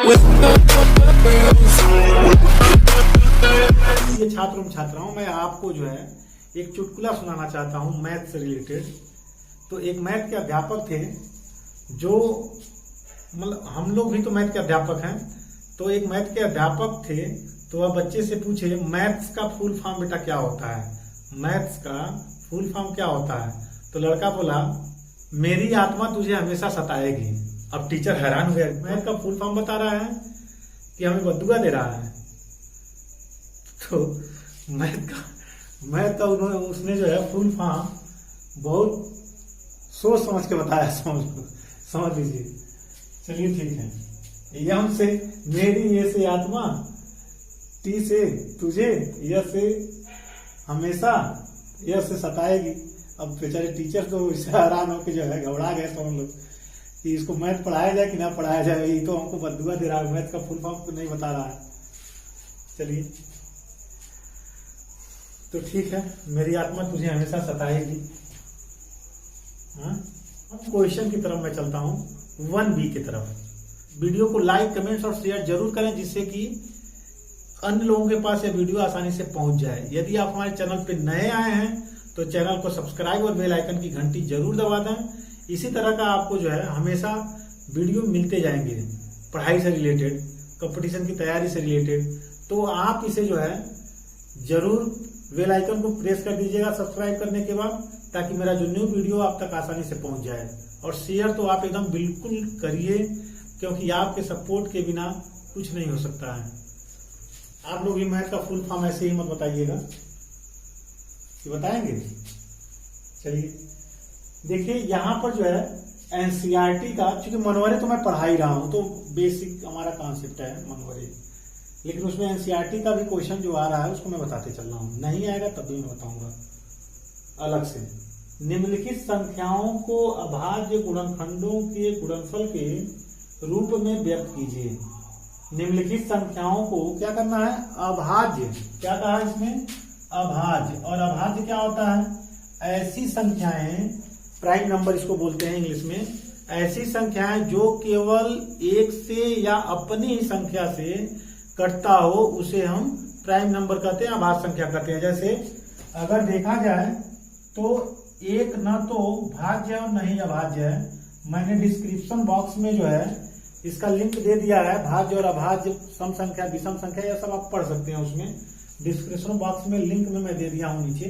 ये छात्राओं मैं आपको जो है एक चुटकुला सुनाना चाहता हूँ मैथ से रिलेटेड। तो एक मैथ के अध्यापक थे जो मतलब हम लोग भी तो मैथ के अध्यापक हैं। तो एक मैथ के अध्यापक थे तो वह बच्चे से पूछे मैथ्स का फुल फॉर्म बेटा क्या होता है, मैथ्स का फुल फॉर्म क्या होता है। तो लड़का बोला मेरी आत्मा तुझे हमेशा सताएगी। अब टीचर हैरान हुए, मैथ का फुल फॉर्म बता रहा है कि हमें बद्दुआ दे रहा है। तो मैथ का उसने जो है फुल फॉर्म बहुत सोच समझ के बताया, समझ लीजिए। चलिए ठीक है। यम से मेरी, ये से आत्मा, टी से तुझे, यह से हमेशा, यह से सताएगी। अब बेचारे टीचर तो इससे हैरान होकर जो है घबरा गए सब लोग कि इसको मैथ पढ़ाया जाए कि ना पढ़ाया जाए, ये तो हमको बद्दुआ दे रहा है, मैथ का फुल फॉर्म तो नहीं बता रहा है। चलिए तो ठीक है, मेरी आत्मा तुझे हमेशा सताएगी। हाँ, क्वेश्चन की तरफ मैं चलता हूँ 1B की तरफ। वीडियो को लाइक, कमेंट्स और शेयर जरूर करें जिससे कि अन्य लोगों के पास यह वीडियो आसानी से पहुंच जाए। यदि आप हमारे चैनल पर नए आए हैं तो चैनल को सब्सक्राइब और बेल आइकन की घंटी जरूर दबा दें। इसी तरह का आपको जो है हमेशा वीडियो मिलते जाएंगे पढ़ाई से रिलेटेड, कंपटीशन की तैयारी से रिलेटेड। तो आप इसे जो है जरूर बेल आइकन को प्रेस कर दीजिएगा सब्सक्राइब करने के बाद, ताकि मेरा जो न्यू वीडियो आप तक आसानी से पहुंच जाए। और शेयर तो आप एकदम बिल्कुल करिए, क्योंकि आपके सपोर्ट के बिना कुछ नहीं हो सकता है। आप लोग भी मैथ का फुल फॉर्म ऐसे ही मत बताइएगा, ये बताएंगे। चलिए देखिए, यहाँ पर जो है एनसीईआरटी का, चूंकि मनवरे तो मैं पढ़ा ही रहा हूं तो बेसिक हमारा कॉन्सेप्ट है मनवरे, लेकिन उसमें एनसीईआरटी का भी क्वेश्चन जो आ रहा है उसको मैं बताते चल रहा हूँ। नहीं आएगा तब भी मैं बताऊंगा अलग से। निम्नलिखित संख्याओं को अभाज्य गुणनखंडों के गुणनफल के रूप में व्यक्त कीजिए। निम्नलिखित संख्याओं को क्या करना है, अभाज्य, क्या कहा इसमें, अभाज्य। और अभाज्य क्या होता है, ऐसी संख्याएं, प्राइम नंबर इसको बोलते हैं इंग्लिश में, ऐसी संख्याएं जो केवल एक से या अपनी ही संख्या से कटता हो उसे हम प्राइम नंबर कहते हैं, अभाज्य संख्या कहते हैं। जैसे अगर देखा जाए तो एक न तो भाज्य और न ही अभाज्य है। मैंने डिस्क्रिप्शन बॉक्स में जो है इसका लिंक दे दिया है, भाज्य और अभाज्य, सम संख्या, विषम संख्या, यह सब आप पढ़ सकते हैं उसमें। डिस्क्रिप्शन बॉक्स में लिंक में मैं दे दिया हूं नीचे,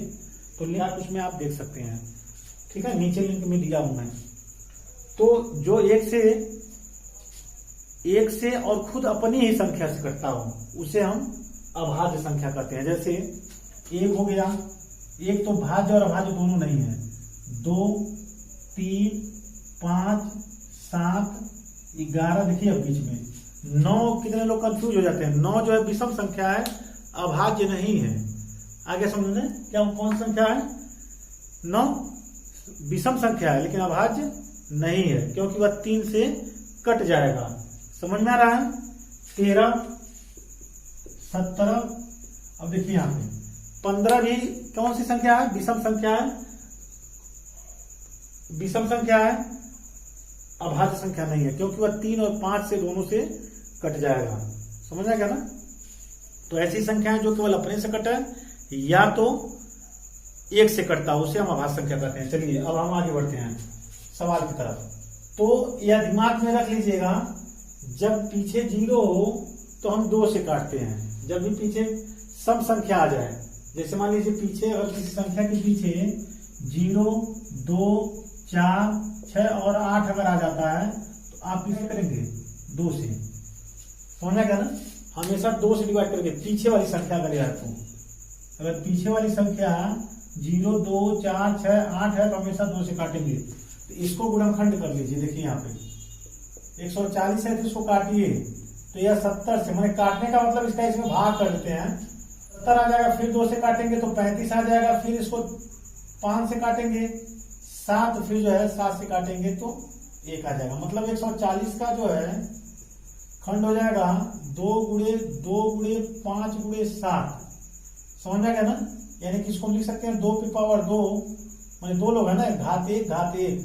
तो लिंक उसमें आप देख सकते हैं। ठीक है, नीचे लिंक में दिया हूं मैं। तो जो एक से और खुद अपनी ही संख्या से कटता हो उसे हम अभाज्य संख्या कहते हैं। जैसे एक हो गया, एक तो भाज्य और अभाज्य दोनों नहीं है। 2, 3, 5, 7, 11, देखिए अब बीच में 9। कितने लोग कंफ्यूज हो जाते हैं, 9 जो है विषम संख्या है, अभाज्य नहीं है। आगे समझने क्या कौन संख्या है, 9 विषम संख्या है लेकिन अभाज्य नहीं है, क्योंकि वह 3 से कट जाएगा। समझ में आ रहा है। 13, 17, अब देखिए यहाँ पे 15 भी कौन सी संख्या है, विषम संख्या है, विषम संख्या है, अभाज्य संख्या नहीं है, क्योंकि वह 3 और 5 से दोनों से कट जाएगा। समझ में गया ना। तो ऐसी संख्याएं जो केवल अपने से कटा है या तो एक से कटता है उसे हम अभाज्य संख्या कहते हैं। चलिए अब हम आगे बढ़ते हैं सवाल की तरफ। तो यह दिमाग में रख लीजिएगा, जब पीछे 0 हो तो हम 2 से काटते हैं। जब भी पीछे सम संख्या आ जाए, जैसे मान लीजिए पीछे अगर किसी संख्या के पीछे 0, 2, 4, 6 और 8 अगर आ जाता है तो आप किसे करेंगे, 2 से। समझ गया ना, हमेशा 2 से डिवाइड करेंगे पीछे वाली संख्या अगर यार। तो अगर पीछे वाली संख्या 0, 2, 4, 6, 8 है तो हमेशा 2 से काटेंगे। तो इसको गुणनखंड कर लीजिए। देखिए यहाँ पे 140 है तो इसको काटिए, तो यह 70 से, मैंने काटने का मतलब इसका इसमें भाग कर देते हैं। 70 आ जाएगा, फिर 2 से काटेंगे तो 35 आ जाएगा, फिर इसको 5 से काटेंगे 7, फिर जो है 7 से काटेंगे तो 1 आ जाएगा। मतलब 140 का जो है खंड हो जाएगा 2 गुणे 2 गुणे 5 गुणे 7। समझ में गया ना। यानी कि इसको लिख सकते हैं 2 की पावर 2, मैंने 2 लोग है ना, घात 1 घात 1।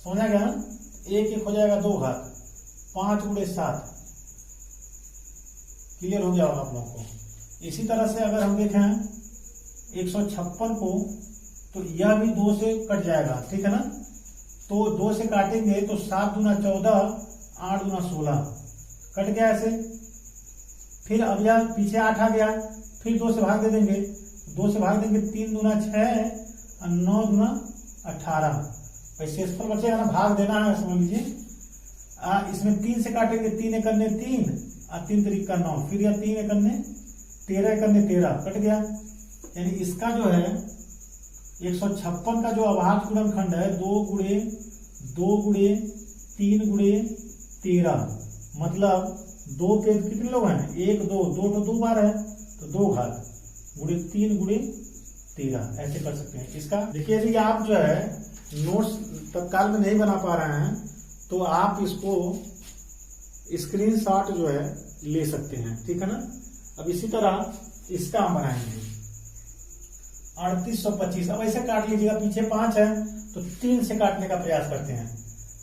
समझ में गया ना। 1 1 हो जाएगा 2 घात, 5 गुणे 7। क्लियर हो गया होगा आप लोगों को। इसी तरह से अगर हम देखें 156 को, तो यह भी 2 से कट जाएगा, ठीक है ना। तो 2 से काटेंगे तो 7 दूना 14, 8 दूना 16, कट गया ऐसे। फिर अब यह पीछे 8 आ गया, फिर 2 से भाग दे देंगे, 2 से भाग देंगे 3 दूना 6 और 9 दूना 18, शेषफल बचेगा ना, भाग देना है समझ लीजिए। इसमें 3 से काटेंगे, 3 एक 3 और 3 3 का 9, फिर यह 3 एक 13 एक 13, कट गया। यानी इसका जो है 156 का जो अभाज्य गुणनखंड है 2 गुणे 2 गुणे 3 गुणे 13, मतलब 2 के कितने लोग हैं, 1 2, 2 तो 2 बार है तो 2 घात गुणे 3 गुणे 13, ऐसे कर सकते हैं। इसका देखिए यदि आप जो है नोट्स तत्काल में नहीं बना पा रहे हैं तो आप इसको स्क्रीनशॉट जो है ले सकते हैं, ठीक है ना। अब इसी तरह इसका हम बनाएंगे 3825। अब ऐसे काट लीजिएगा, पीछे 5 है तो 3 से काटने का प्रयास करते हैं।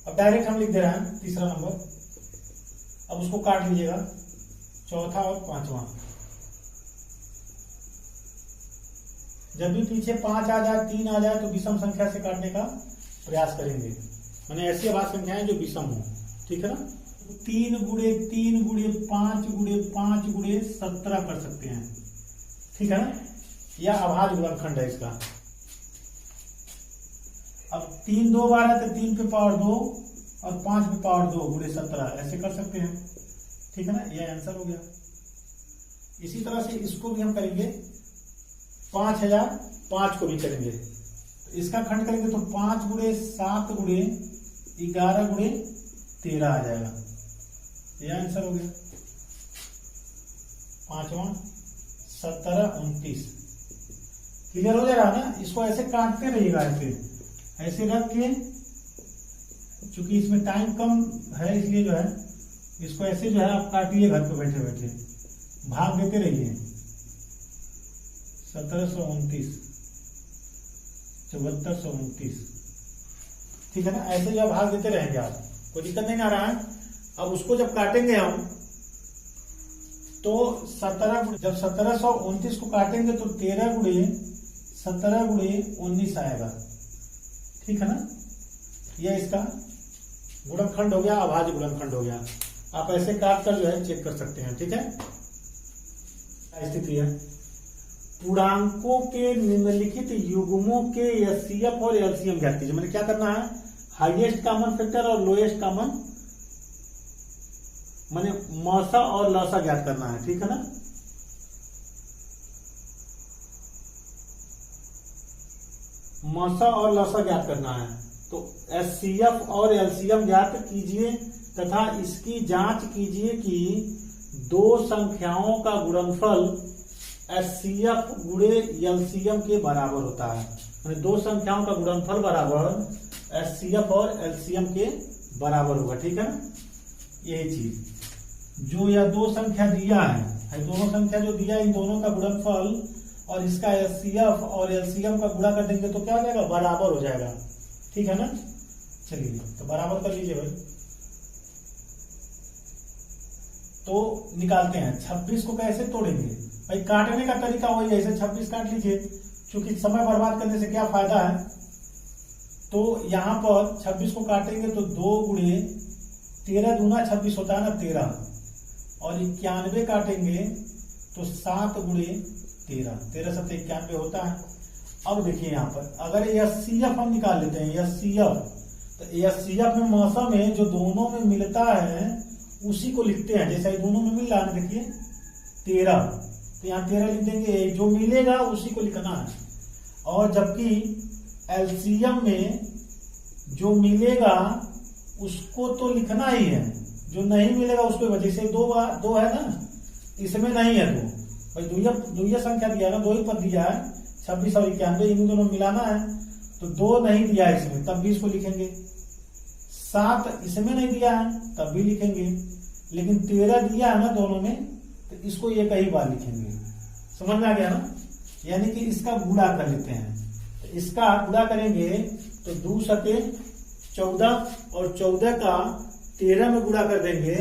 अब डायरेक्ट हम लिख दे रहे हैं तीसरा नंबर, अब उसको काट लीजिएगा, चौथा और 5वां। जब भी पीछे 5 आ जाए, 3 आ जाए तो विषम संख्या से काटने का प्रयास करेंगे, माने ऐसी अभाज्य संख्याएं जो विषम हो, ठीक है ना। 3 गुणे 3 गुणे 5 गुणे 5 गुणे 17 कर सकते हैं, ठीक है ना। यह अभाज्य गुणनखंड है इसका। अब 3 2 बार है तो 3 पे पावर 2 और 5 पे पावर 2 गुणे 17, ऐसे कर सकते हैं, ठीक है ना। यह आंसर हो गया। इसी तरह से इसको भी हम करेंगे, 5005 को भी करेंगे। तो इसका खंड करेंगे तो 5 गुणे 7 गुणे 11 गुणे 13 आ जाएगा, यह आंसर हो गया। 5वां 17 29, क्लियर हो जाएगा ना। इसको ऐसे काटते रहिएगा, ऐसे रख के, चूंकि इसमें टाइम कम है इसलिए जो है इसको ऐसे जो है आप काटिए घर पे बैठे बैठे, भाग देते रहिए। 1729 7429, ठीक है ना। ऐसे जो भाग देते रहेंगे आप, कोई दिक्कत नहीं आ रहा है। अब उसको जब काटेंगे हम तो 17, जब 1729 को काटेंगे तो 13 गुणे 17 गुणे 19 आएगा, ठीक है ना। यह इसका गुणनखंड हो गया, अभाज्य गुणनखंड हो गया। आप ऐसे काट कर जो है चेक कर सकते हैं, ठीक है। स्थिति है, पूर्णांकों के निम्नलिखित युग्मों के एचसीएफ और एलसीएम ज्ञात कीजिए। मैंने क्या करना है, हाईएस्ट कॉमन फैक्टर और लोएस्ट कॉमन, माने मौसा और लौसा ज्ञात करना है, ठीक है ना। मौसा और लौसा ज्ञात करना है तो एचसीएफ और एलसीएम ज्ञात कीजिए तथा इसकी जांच कीजिए कि दो संख्याओं का गुणनफल एचसीएफ गुणे एलसीएम के बराबर होता है। यानी दो संख्याओं का गुणनफल बराबर एचसीएफ और एलसीएम के बराबर होगा, ठीक है। यही चीज जो यह दो संख्या दिया है, दोनों संख्या जो दिया है इन दोनों का गुणनफल और इसका एचसीएफ और एलसीएम का गुणा कर देंगे तो क्या हो जाएगा, बराबर हो जाएगा, ठीक है ना। चलिए तो बराबर कर लीजिए भाई। तो निकालते हैं 26 को कैसे तोड़ेंगे भाई, काटने का तरीका वही है, ऐसे 26 काट लीजिए, क्योंकि समय बर्बाद करने से क्या फायदा है। तो यहां पर 26 को काटेंगे तो 2 गुणे 13 दूना 26 होता है ना 13, और 91 काटेंगे तो 7 गुणे 13, 13 7 91 होता है। अब देखिए यहाँ पर अगर एचसीएफ हम निकाल लेते हैं, एचसीएफ, तो एचसीएफ में मौसम में जो दोनों में मिलता है उसी को लिखते हैं। जैसा दोनों में मिल रहा है, देखिए 13, तो यहाँ 13 लिख देंगे, जो मिलेगा उसी को लिखना है। और जबकि एलसीएम में जो मिलेगा उसको तो लिखना ही है, जो नहीं मिलेगा उसको, जैसे दो है ना, इसमें नहीं है दो भाई, दुइया संख्या दिया है ना, दो ही पद दिया है 26 और 91, इन दोनों मिलाना है तो 2 नहीं दिया है इसमें, तब भी इसको लिखेंगे। 7 इसमें नहीं दिया है तब भी लिखेंगे, लेकिन 13 दिया है ना दोनों में, तो इसको एक ही बार लिखेंगे। समझ में आ गया ना। यानी कि इसका गुणा कर लेते हैं, तो इसका गुणा करेंगे तो 2 सके 14 और 14 का 13 में गुणा कर देंगे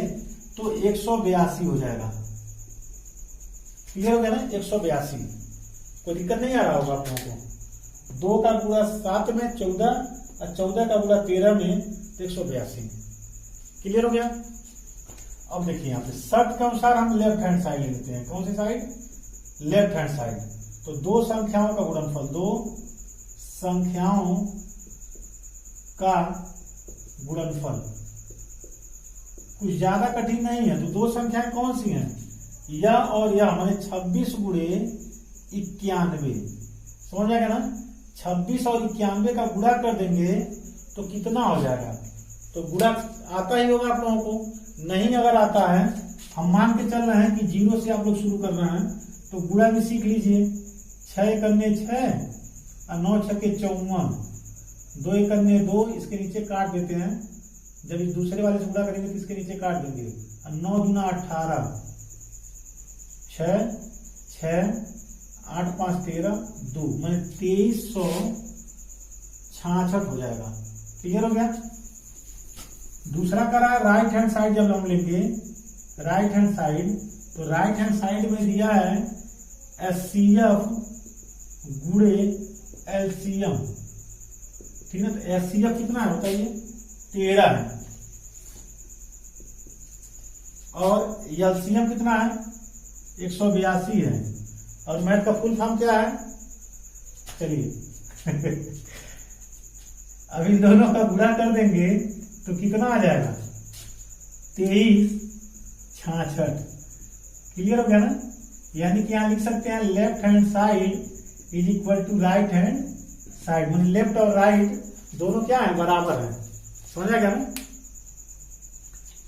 तो 182 हो जाएगा, क्लियर हो गया ना, 182। कोई दिक्कत नहीं आ रहा होगा आप लोगों को। 2 का गुणा 7 में 14 और 14 का गुणा 13 में तो 182। क्लियर हो गया। अब देखिए यहाँ पे शर्त के अनुसार हम लेफ्ट हैंड साइड ले लेते हैं। कौन सी साइड? Left hand side. तो 2 संख्याओं का गुणनफल, 2 संख्याओं का गुणनफल कुछ ज्यादा कठिन नहीं है। तो 2 संख्याएं कौन सी हैं? यह और यह, माने 26 गुणे 91। समझ आएगा ना। 26 और 91 का गुणा कर देंगे तो कितना हो जाएगा? तो गुणा आता ही होगा आप लोगों को। नहीं अगर आता है, हम मान के चल रहे हैं कि 0 से आप लोग शुरू कर रहे हैं, तो गुणा भी सीख लीजिए। 6 करने 6 और 9 छक्के 54, 2 करने 2, इसके नीचे काट देते हैं। जब इस दूसरे वाले से गुणा करेंगे तो इसके नीचे काट देंगे। और 9 दूना 18, 6 6 8 5 13 2, मैंने 2366 हो जाएगा। क्लियर हो गया। दूसरा करा राइट हैंड साइड। जब हम लेंगे राइट हैंड साइड, तो राइट हैंड साइड में दिया है HCF गुणे LCM। ठीक है। तो HCF कितना है बताइए? 13 है। और LCM कितना है? 182 है। और मैथ का फुल फॉर्म क्या है? चलिए अभी दोनों का गुणा कर देंगे तो कितना आ जाएगा? 2366। क्लियर हो गया ना। यानी कि यहां लिख सकते हैं left hand side is equal to right hand side. मतलब लेफ्ट और राइट दोनों क्या है? बराबर है। समझ आ गया ना।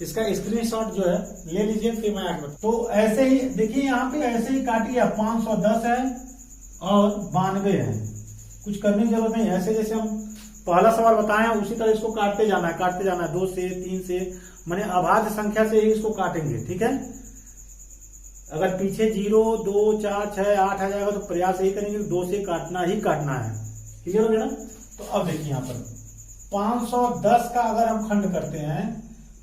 इसका स्क्रीनशॉट जो है ले लीजिए, फिर मैं आगे। तो ऐसे ही देखिए, यहाँ पे ऐसे ही काटिए। 510 है और 92 है। कुछ करने की जरूरत नहीं है। ऐसे जैसे हम पहला सवाल बताए हैं उसी तरह इसको काटते जाना है, काटते जाना है। 2 से 3 से, माने अभाज्य संख्या से ही इसको काटेंगे। ठीक है। अगर पीछे 0 2 4 6 8 आ जाएगा तो प्रयास यही करेंगे 2 से काटना ही काटना है। क्लियर हो गया ना। तो अब देखिए यहाँ पर 510 का अगर हम खंड करते हैं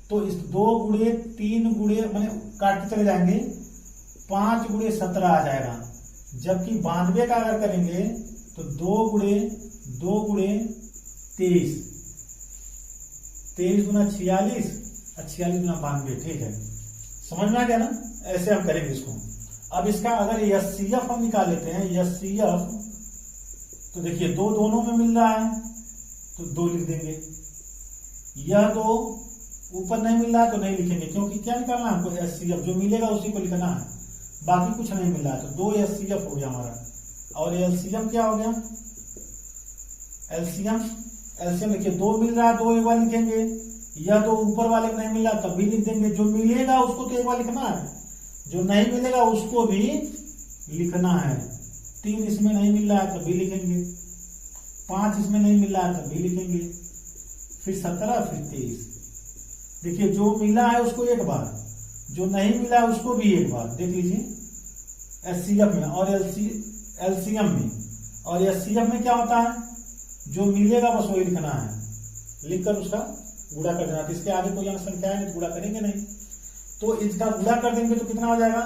तो इस 2 गुणे 3 गुणे माने काटते चले जाएंगे, 5 गुणे 17 आ जाएगा। जबकि 92 का अगर करेंगे तो 2 गुणे 23, 23 गुना 46 और 46 गुना 92। ठीक है। समझ में आ गया ना। ऐसे हम करेंगे इसको। अब इसका अगर HCF हम निकाल लेते हैं, HCF, तो देखिए 2 दोनों में मिल रहा है तो 2 लिख देंगे। यह 2 ऊपर नहीं मिल रहा है तो नहीं लिखेंगे, क्योंकि क्या निकालना है हमको? HCF। जो मिलेगा उसी को लिखना है, बाकी कुछ नहीं मिल रहा है। तो 2 HCF हो गया हमारा। और LCM क्या हो गया? LCM देखिए 2 मिल रहा है, 2 एक बार लिखेंगे। या तो ऊपर वाले को नहीं मिला तब भी लिख देंगे। जो मिलेगा उसको तो एक बार लिखना है, जो नहीं मिलेगा उसको भी लिखना है। 3 इसमें नहीं मिल रहा है तब भी लिखेंगे, 5 इसमें नहीं मिल रहा है तब भी लिखेंगे, फिर 17, फिर 23। देखिए जो मिला है उसको एक बार, जो नहीं मिला है उसको भी एक बार। देख लीजिए HCF में और LCM में। और HCF में क्या होता है? जो मिलेगा बस वही लिखना है, लिखकर उसका गुणा कर देना। तो इसके आगे कोई अंक संख्या है, गुणा करेंगे नहीं। तो इसका गुणा कर देंगे तो कितना हो जाएगा?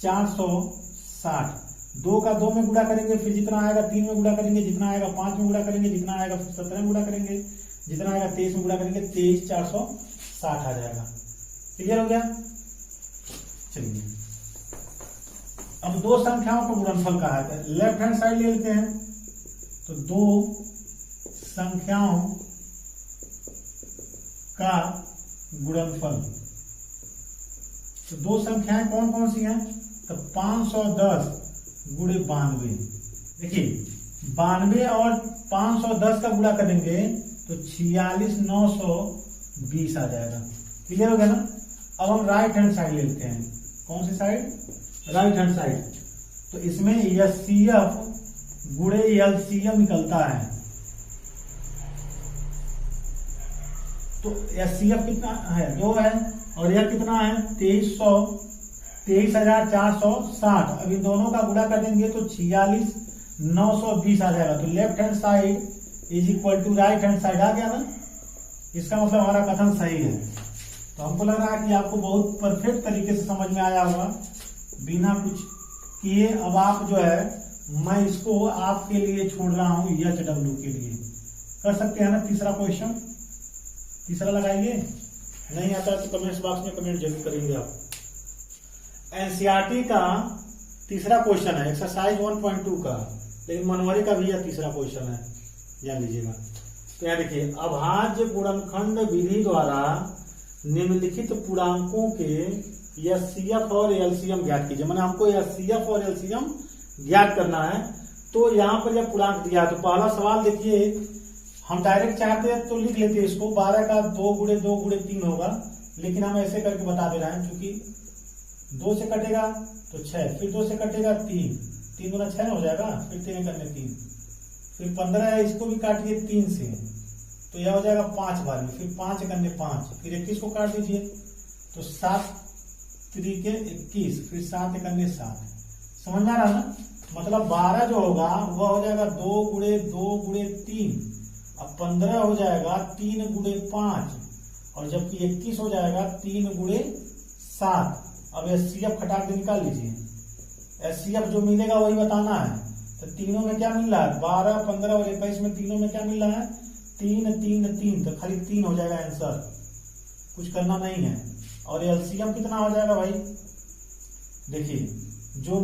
460। 2 का 2 में गुणा करेंगे, फिर जितना आएगा 3 में गुणा करेंगे, जितना आएगा 5 में गुणा करेंगे, जितना आएगा 17 में गुणा करेंगे, जितना आएगा 23 में गुणा करेंगे, 23460 आ जाएगा। क्लियर हो गया। चलिए अब 2 संख्याओं का गुणनफल कहा है। लेफ्ट हैंड साइड ले लेते हैं। तो 2 संख्याओं का गुणनफल। तो 2 संख्याएं कौन कौन सी हैं? तो 510 गुणे 92। देखिए 92 और 510 का गुणा करेंगे तो 46920 आ जाएगा। क्लियर हो गया ना। अब हम राइट हैंड साइड ले लेते हैं। कौन सी साइड? Right hand side. तो इसमें HCF गुणे LCM निकलता है। तो HCF कितना है? 2 है। और यह कितना है? 23,460। अब इन दोनों का गुणा कर देंगे तो 46,920 आ जाएगा। तो left hand side is equal to right hand side आ गया ना। इसका मतलब हमारा कथन सही है। तो हमको लग रहा है कि आपको बहुत परफेक्ट तरीके से समझ में आया होगा। बिना कुछ किए अब आप जो है, मैं इसको आपके लिए छोड़ रहा हूं HW के लिए। कर सकते हैं ना तीसरा क्वेश्चन? तीसरा लगाइए। नहीं आता तो कमेंट्स बॉक्स में कमेंट जरूर करेंगे आप। एनसीईआरटी का तीसरा क्वेश्चन है, एक्सरसाइज 1.2 का, लेकिन मनवरी का भी यह तीसरा क्वेश्चन है, जान लीजिएगा। तो यहाँ देखिए, अभाज्य गुणनखंड विधि द्वारा निम्नलिखित पूर्णांकों के HCF और LCM ज्ञात कीजिए। मैंने हमको HCF और LCM ज्ञात करना है। तो यहाँ पर जब पूर्णांक दिया तो पहला सवाल देखिए, हम डायरेक्ट चाहते हैं तो लिख लेते हैं इसको, 12 का 2 गुणे 2 गुणे 3 होगा, लेकिन हम ऐसे करके बता दे रहे हैं, क्योंकि 2 से कटेगा तो 6, फिर 2 से कटेगा 3, 3 गुना 6 हो जाएगा, फिर 3 करने 3, फिर 15 है, इसको भी काटिए 3 से, तो यह हो जाएगा 5 बार में, फिर 5 करने 5, फिर 21 को काट दीजिए, तो 7 3 21, फिर 7 करने 7। समझ में आ रहा ना? मतलब 12 जो होगा वह हो जाएगा 2 गुणे 2 गुणे 3, अब 15 हो जाएगा 3 गुणे 5, और जबकि 21 हो जाएगा 3 गुणे 7। अब HCF खटा के निकाल लीजिए, HCF जो मिलेगा वही बताना है। तो तीनों में क्या मिल रहा है? 12, 15 और 21 में तीनों में क्या मिल रहा है? 3 3 3, तो खाली 3 हो जाएगा आंसर, कुछ करना नहीं है। और LCM कितना हो जाएगा भाई? देखिए, जो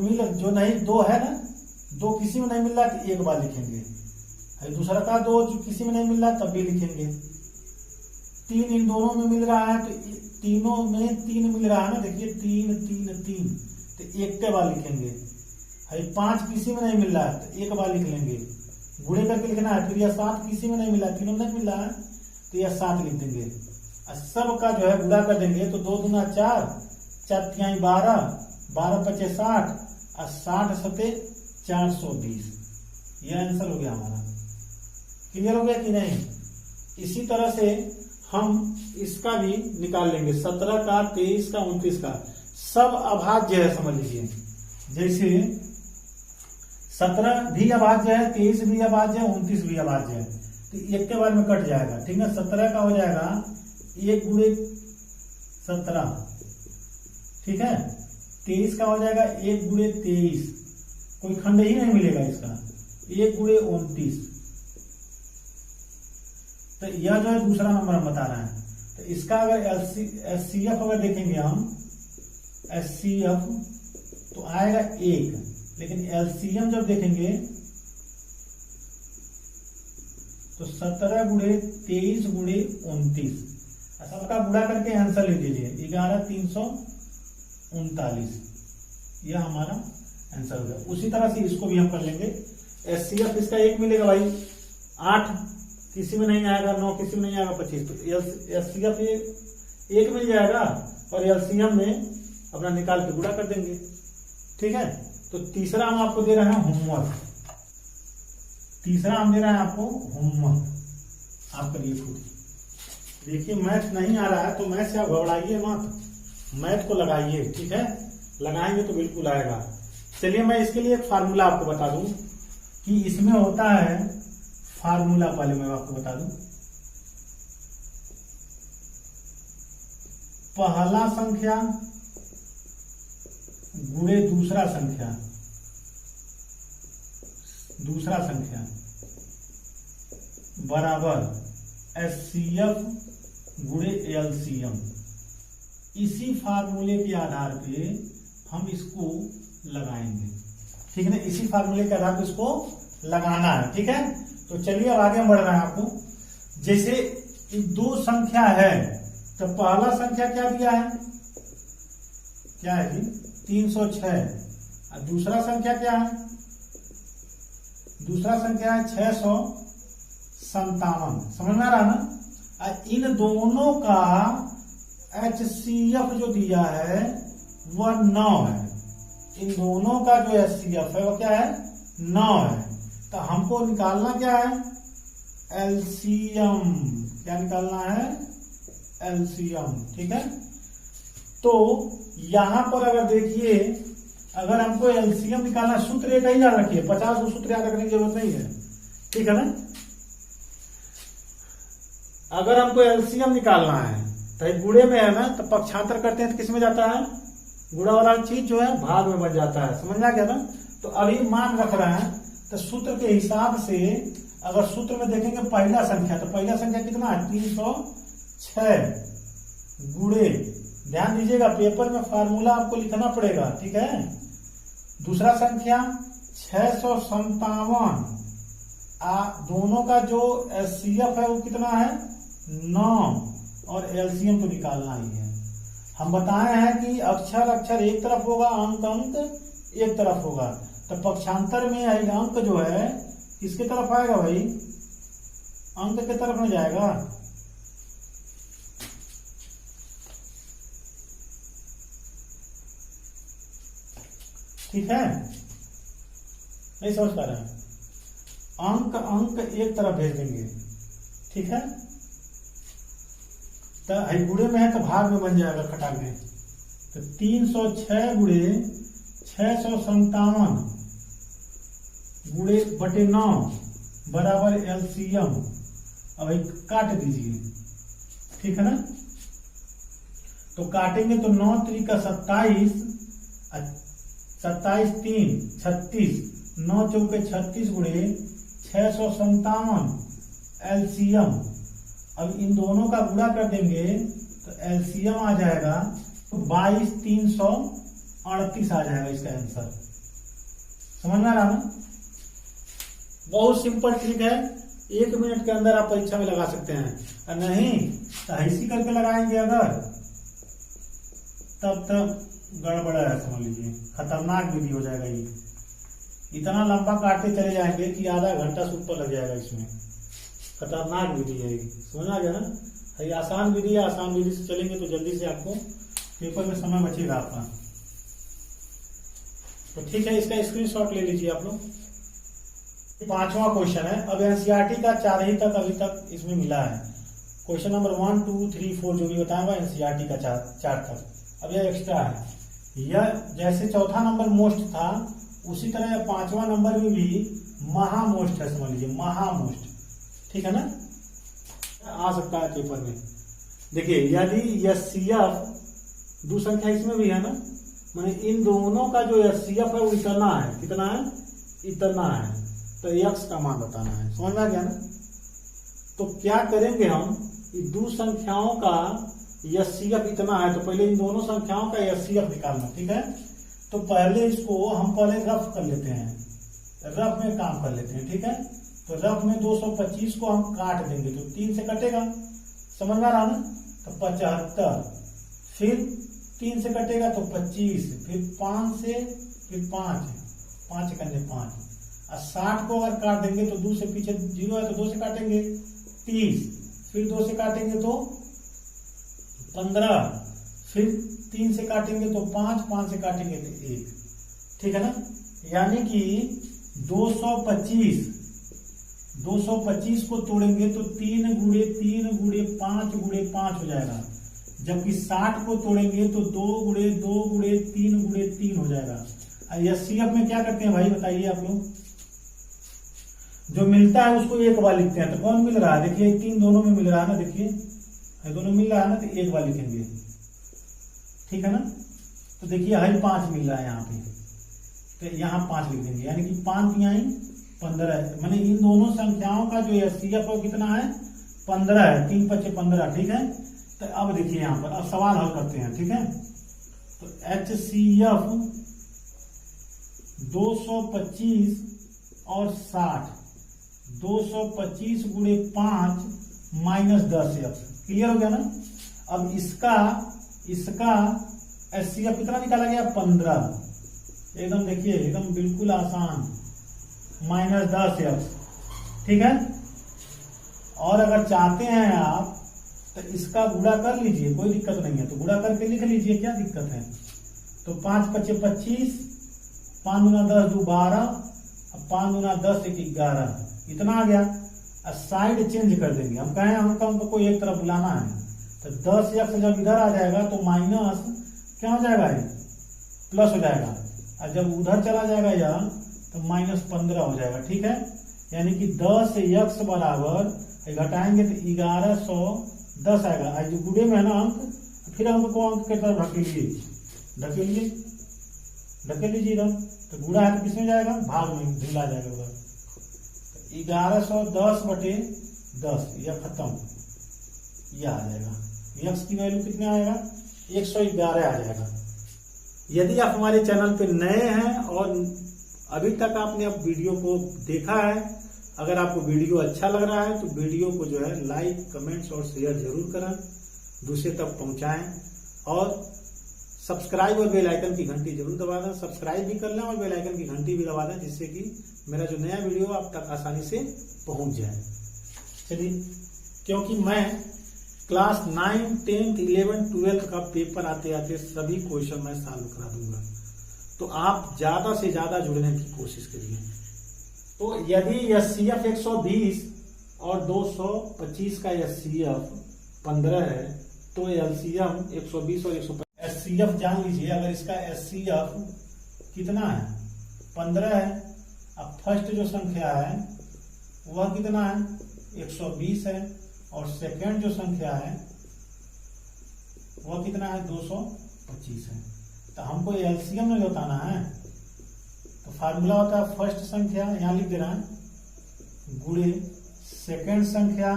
नहीं 2 है ना, 2 किसी में नहीं मिल रहा तो एक बार लिखेंगे, दूसरा का 2 जो किसी में नहीं मिल रहा तब भी लिखेंगे। 3 इन दोनों में मिल रहा है तो तीनों में 3 मिल रहा है ना, देखिए 3 3 3, तो एक के बार लिखेंगे। 5 किसी में नहीं मिल रहा है तो एक बार लिख लेंगे, गुणे करके लिखना है। फिर यह 7 किसी में नहीं मिला, तीनों में नहीं मिल रहा है तो यह 7 लिख देंगे, और सब का जो है गुणा कर देंगे, तो 2 दूना 4, 4 तिहाई 12, 12 पचे 60, और 60 सते 420। यह आंसर हो गया हमारा। क्लियर हो गया कि नहीं? इसी तरह से हम इसका भी निकाल लेंगे, 17 का 23 का 29 का, सब अभाज्य है समझ लीजिए। जैसे 17 भी अभाज्य है, 23 भी अभाज्य है, 29 भी अभाज्य है, तो एक के बार में कट जाएगा, ठीक है। 17 का हो जाएगा 1 गुणे 17, ठीक है। 23 का हो जाएगा 1 गुणे 23, कोई खंड ही नहीं मिलेगा इसका, 1 गुणे 29। तो यह जो है दूसरा नंबर हम बता रहे हैं। तो इसका अगर HCF अगर देखेंगे हम, HCF तो आएगा 1, लेकिन LCM जब देखेंगे तो 17 गुणे 23 गुणे 29, सबका गुणा करके आंसर लिख दीजिए, 11,339, यह हमारा आंसर हो गया। उसी तरह से इसको भी हम कर लेंगे। HCF इसका 1 मिलेगा भाई, 8 किसी में नहीं आएगा, 9 किसी में नहीं आएगा, 25, तो HCF 1 मिल जाएगा, और LCM में अपना निकाल के गुणा कर देंगे, ठीक है। तो तीसरा हम आपको दे रहे हैं होमवर्क, तीसरा हम दे रहे हैं आपको होमवर्क, आप करिए खुद। देखिए मैथ नहीं आ रहा है तो मैथ से आप घबराइए मत, मैथ को लगाइए, ठीक है, लगाएंगे तो बिल्कुल आएगा। चलिए मैं इसके लिए एक फार्मूला आपको बता दूं कि इसमें होता है, फार्मूला पहले मैं आपको बता दूं। पहला संख्या गुणे दूसरा संख्या, दूसरा संख्या बराबर HCF गुणे LCM। इसी फार्मूले के आधार पे हम इसको लगाएंगे, ठीक है ना। इसी फार्मूले के आधार पे इसको लगाना है, ठीक है। तो चलिए अब आगे हम बढ़ रहे हैं आपको। जैसे 2 संख्या है तो पहला संख्या क्या दिया है, क्या है जी 306, और दूसरा संख्या क्या है, दूसरा संख्या है 657। समझ में आ रहा ना। इन दोनों का HCF जो दिया है वह 9 है, इन दोनों का जो HCF है वो क्या है 9 है। तो हमको निकालना क्या है LCM, क्या निकालना है LCM, ठीक है। तो यहां पर अगर देखिए, अगर हमको LCM निकालना, सूत्र एक ही याद रखिए, 50 सूत्र याद रखने की जरूरत नहीं है, ठीक है ना। अगर हमको LCM निकालना है तो गुणे में है ना, तो पक्षांतर करते हैं तो किस में जाता है गुणा वाला चीज जो है भाग में बन जाता है, समझ में आ गया ना। तो अभी मान रख रहे हैं, तो सूत्र के हिसाब से अगर सूत्र में देखेंगे पहला संख्या, तो पहला संख्या कितना है 306 गुणे, ध्यान दीजिएगा पेपर में फार्मूला आपको लिखना पड़ेगा, ठीक है। दूसरा संख्या 657, दोनों का जो एचसीएफ है वो कितना है 9, और एलसीएम तो निकालना ही है। हम बताए हैं कि अक्षर अक्षर एक तरफ होगा, अंक अंक एक तरफ होगा, तो पक्षांतर में अंक जो है किसके तरफ आएगा भाई, अंक के तरफ में जाएगा। ठीक है, नहीं समझ पा रहे हैं, अंक अंक एक तरफ भेज देंगे, ठीक है। तो गुणे में है तो भाग में बन जाएगा कटा के, तो 306 गुणे 657 गुणे बटे 9 बराबर एलसीएम। अब काट दीजिए, ठीक है ना। तो काटेंगे तो 9 त्रिका 27, 27 3 36, 9 चौके 36 गुणे 657 एलसीएम। अब इन दोनों का गुणा कर देंगे तो एलसीएम आ जाएगा तो 22,338 आ जाएगा इसका आंसर। समझ में आ रहा ना, बहुत सिंपल ट्रिक है, 1 मिनट के अंदर आप परीक्षा में लगा सकते हैं, और नहीं तो ऐसी करके लगाएंगे अगर, तब गड़बड़ा है, समझ लीजिए खतरनाक विधि हो जाएगा ये। इतना लंबा काटते चले जाएंगे कि आधा घंटा से ऊपर लग जाएगा इसमें, खतरनाक विधि है ये, समझ आ गया ना। ये आसान विधि है, आसान विधि से चलेंगे तो जल्दी से आपको पेपर में समय बचेगा आपका। तो ठीक है, इसका स्क्रीनशॉट ले लीजिए आप लोग। 5वां क्वेश्चन है। अब एनसीईआरटी का 4 ही तक अभी तक इसमें मिला है, क्वेश्चन नंबर 1 2 3 4 जो भी बताऊंगा एनसीईआरटी का 4 तक। अब यह एक्स्ट्रा है, यह जैसे चौथा नंबर मोस्ट था उसी तरह 5वां नंबर में भी महामोस्ट है, समझ लीजिए महामोस्ट, ठीक है ना, आ सकता है पेपर में। देखिए यदि एचसीएफ दो संख्या इसमें भी है ना, माने इन दोनों का जो एचसीएफ है वो इतना है, कितना है इतना है, तो एक्स का मान बताना है, समझ में आ गया ना। तो क्या करेंगे हम, दो संख्याओं का एचसीएफ इतना है, तो पहले इन दोनों संख्याओं का एचसीएफ निकालना, ठीक है। तो पहले इसको हम पहले रफ कर लेते हैं, रफ में काम कर लेते हैं, ठीक है। तो रफ में 225 को हम काट देंगे तो 3 से कटेगा, समझ में आ रहा ना। तो 75, फिर 3 से कटेगा तो 25, फिर 5 से, फिर 5 करने 5, और 60 को अगर काट देंगे तो 2 से पीछे 0 है तो 2 से काटेंगे 30, फिर 2 से काटेंगे तो 15, फिर 3 से काटेंगे तो 5 से काटेंगे तो 1, ठीक है ना। यानी कि 225 को तोड़ेंगे तो 3 गुणे 3 गुणे 5 गुणे 5 हो जाएगा, जबकि 60 को तोड़ेंगे तो 2 गुणे 2 गुणे 3 गुणे 3 हो जाएगा। एचसीएफ में क्या करते हैं भाई बताइए आप लोग, जो मिलता है उसको एक बार लिखते हैं। तो कौन मिल रहा है, देखिए 3 दोनों में मिल रहा है ना, देखिए दोनों मिल रहा है ना, तो एक बार लिखेंगे, ठीक है ना। तो देखिए हर 5 मिल रहा है यहाँ पे, तो यहाँ 5 लिख देंगे, यानी कि 5 तिहाई 15, माने इन दोनों संख्याओं का जो एचसीएफ है कितना है 15 है, 3 5 15, ठीक है। तो अब देखिए यहाँ पर अब सवाल हल करते हैं, ठीक है। तो एचसीएफ 225 और 60, 225 गुणे 5 माइनस 10 क्लियर हो गया ना। अब इसका एचसीएफ कितना निकाला गया 15, एकदम देखिए एकदम बिल्कुल आसान, माइनस 10, ठीक है। और अगर चाहते हैं आप तो इसका गुणा कर लीजिए, कोई दिक्कत नहीं है, तो गुणा करके लिख लीजिए, क्या दिक्कत है। तो 5 5 25, 5 दूना 10 2 12, 5 दूना 10 1 11, इतना आ गया। साइड चेंज कर देंगे, हम कहें हमको एक तरफ बुलाना है, तो 10 जब इधर आ जाएगा तो माइनस क्या हो जाएगा, प्लस हो जाएगा, और जब उधर चला जाएगा यह तो माइनस 15 हो जाएगा, ठीक है। यानी कि 10 x बराबर घटाएंगे तो 1110 आएगा। जो गुणे में है ना अंक, फिर अंक को अंक के तरफ रख लीजिए, ढकेल लीजिए इधर, तो गुणा है तो किसमें जाएगा, भाग में ढिला जाएगा उधर। 1110/10 यह खत्म, यह आ जाएगा। यक्स की वैल्यू कितने आएगा, 111 आ जाएगा। यदि आप हमारे चैनल पे नए हैं और अभी तक आपने अब वीडियो को देखा है, अगर आपको वीडियो अच्छा लग रहा है तो वीडियो को जो है लाइक, कमेंट्स और शेयर जरूर करें, दूसरे तक पहुंचाएं और सब्सक्राइब और बेल आइकन की घंटी जरूर दबा दें। सब्सक्राइब भी कर लें और बेल आइकन की घंटी भी दबा दें, जिससे कि मेरा जो नया वीडियो आप तक आसानी से पहुंच जाए। चलिए, क्योंकि मैं क्लास 9, 10, 11, 12 का पेपर आते आते सभी क्वेश्चन मैं सॉल्व करा दूंगा, तो आप ज्यादा से ज्यादा जुड़ने की कोशिश करिए। तो यदि एचसीएफ 120 और 225 का एचसीएफ 15 है, तो एलसीएम 120 और 125 एचसीएफ जान लीजिए। अगर इसका एचसीएफ कितना है, 15 है। अब फर्स्ट जो संख्या है वह कितना है, 120 है, और सेकंड जो संख्या है वह कितना है, 225 है। तो हमको एलसीएम में बताना है, तो फार्मूला होता है फर्स्ट संख्या यहां लिख दे रहा है, गुणे सेकंड संख्या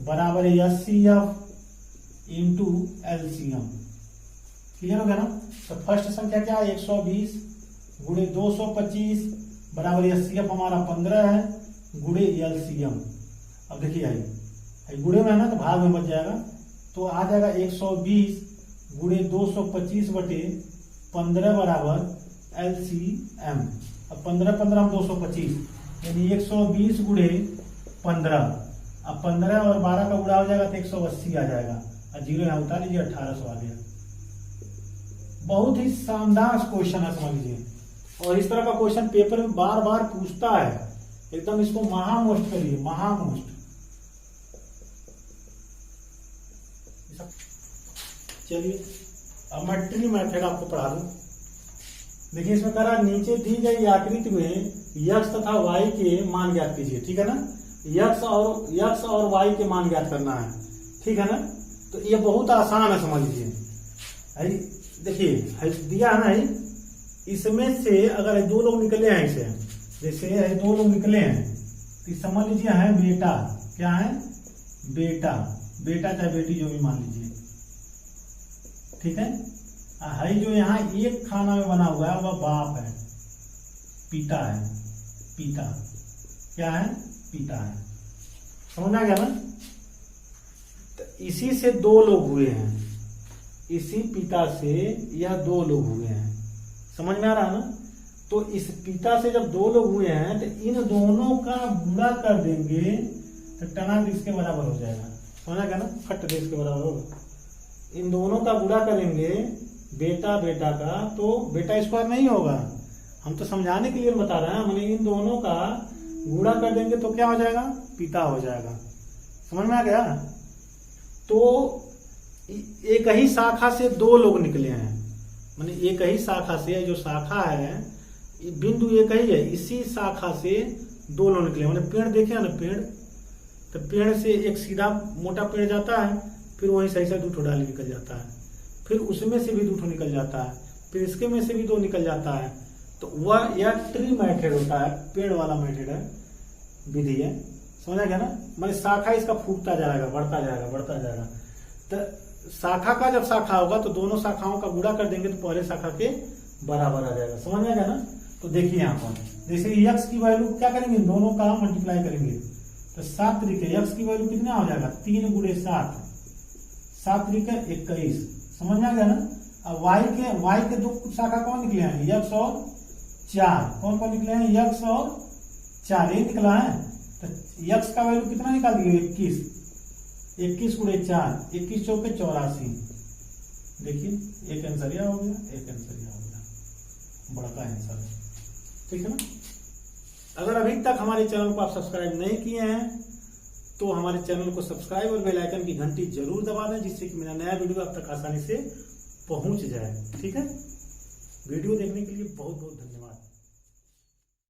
बराबर एचसीएफ इंटू एलसीएम। क्लियर हो गया ना। तो फर्स्ट संख्या क्या है, 120 गुणे 225 बराबर एचसीएफ हमारा 15 है, गुणे एलसीएम। अब देखिए आई गुणे में है ना, तो भाग में बच जाएगा, तो आ जाएगा 120 गुणे 225/15 बराबर एलसीएम। अब 15 225 यानी 120 गुणे 15। अब 15 और 12 का गुणा हो जाएगा तो 180 आ जाएगा, और जीरो यहाँ उतार लीजिए, 1800 आ गया। बहुत ही शानदार क्वेश्चन है, समझ लीजिए। और इस तरह का क्वेश्चन पेपर में बार बार पूछता है, एकदम इसको महामोस्ट करिए, महामोस्ट। चलिए, अब मैं ट्री मेथड आपको पढ़ा दूं। देखिए, इसमें कह रहा है नीचे दी गई आकृति में यक्स तथा वाई के मान ज्ञात कीजिए, ठीक है ना। यक्स और वाई के मान ज्ञात करना है, ठीक है ना। तो ये बहुत आसान है, समझ लीजिए। देखिए दिया है ना, इसमें से अगर 2 लोग निकले हैं, इसे जैसे 2 लोग निकले हैं, तो समझ लीजिए है बेटा, क्या है, बेटा चाहे बेटी जो भी मान लीजिए, ठीक है। जो यहाँ एक खाना में बना हुआ है वह बाप है, पिता है, पिता क्या है, पिता है। समझ आ गया ना। तो इसी से 2 लोग हुए हैं, इसी पिता से यह 2 लोग हुए हैं, समझ में आ रहा है ना। तो इस पिता से जब 2 लोग हुए हैं तो इन दोनों का गुणा कर देंगे तो टना इसके बराबर हो जाएगा, समझा गया ना, फट दे इसके बराबर होगा। इन दोनों का गुणा करेंगे बेटा का, तो बेटा स्क्वायर नहीं होगा, हम तो समझाने के लिए बता रहे हैं। मैंने इन दोनों का गुणा कर देंगे तो क्या हो जाएगा, पिता हो जाएगा, समझ में आ गया। तो एक ही शाखा से 2 लोग निकले हैं, माने एक ही शाखा से, जो शाखा है बिंदु एक ही है, इसी शाखा से 2 लोग निकले। मैंने पेड़ देखे ना, पेड़, तो पेड़ से एक सीधा मोटा पेड़ जाता है, फिर वहीं सही से 2 डाली निकल जाता है, फिर उसमें से भी 2 निकल जाता है, फिर इसके में से भी 2 निकल जाता है। तो वह यह ट्री मेथड होता है, पेड़ वाला मेथड है, विधि है, समझा गया ना। माने शाखा इसका फूटता जाएगा, बढ़ता जाएगा। तो शाखा का जब शाखा होगा तो दोनों शाखाओं का गुणा कर देंगे तो पहले शाखा के बराबर आ जाएगा, समझ में आ गया ना। तो देखिए यहाँ पर जैसे यक्स की वैल्यू क्या करेंगे, दोनों का मल्टीप्लाई करेंगे, तो 7 तरीके यक्स की वैल्यू कितना हो जाएगा, 3 गुणे 7, 7 तरीके 21, समझ में आ गया ना। अब वाई के 2 शाखा कौन निकले हैं, यक्स और 4, कौन निकले हैं, यक्स और 4, ये निकला है। तो यक्स का वैल्यू कितना निकाल दिए, 21 गुणे 4, 21 चौके 84। देखिए एक आंसर यह हो गया, एक आंसर यह हो गया, बड़ा का आंसर है, ठीक है ना। अगर अभी तक हमारे चैनल को आप सब्सक्राइब नहीं किए हैं तो हमारे चैनल को सब्सक्राइब और बेल आइकन की घंटी जरूर दबा दें, जिससे कि मेरा नया वीडियो आप तक आसानी से पहुंच जाए, ठीक है। वीडियो देखने के लिए बहुत बहुत धन्यवाद।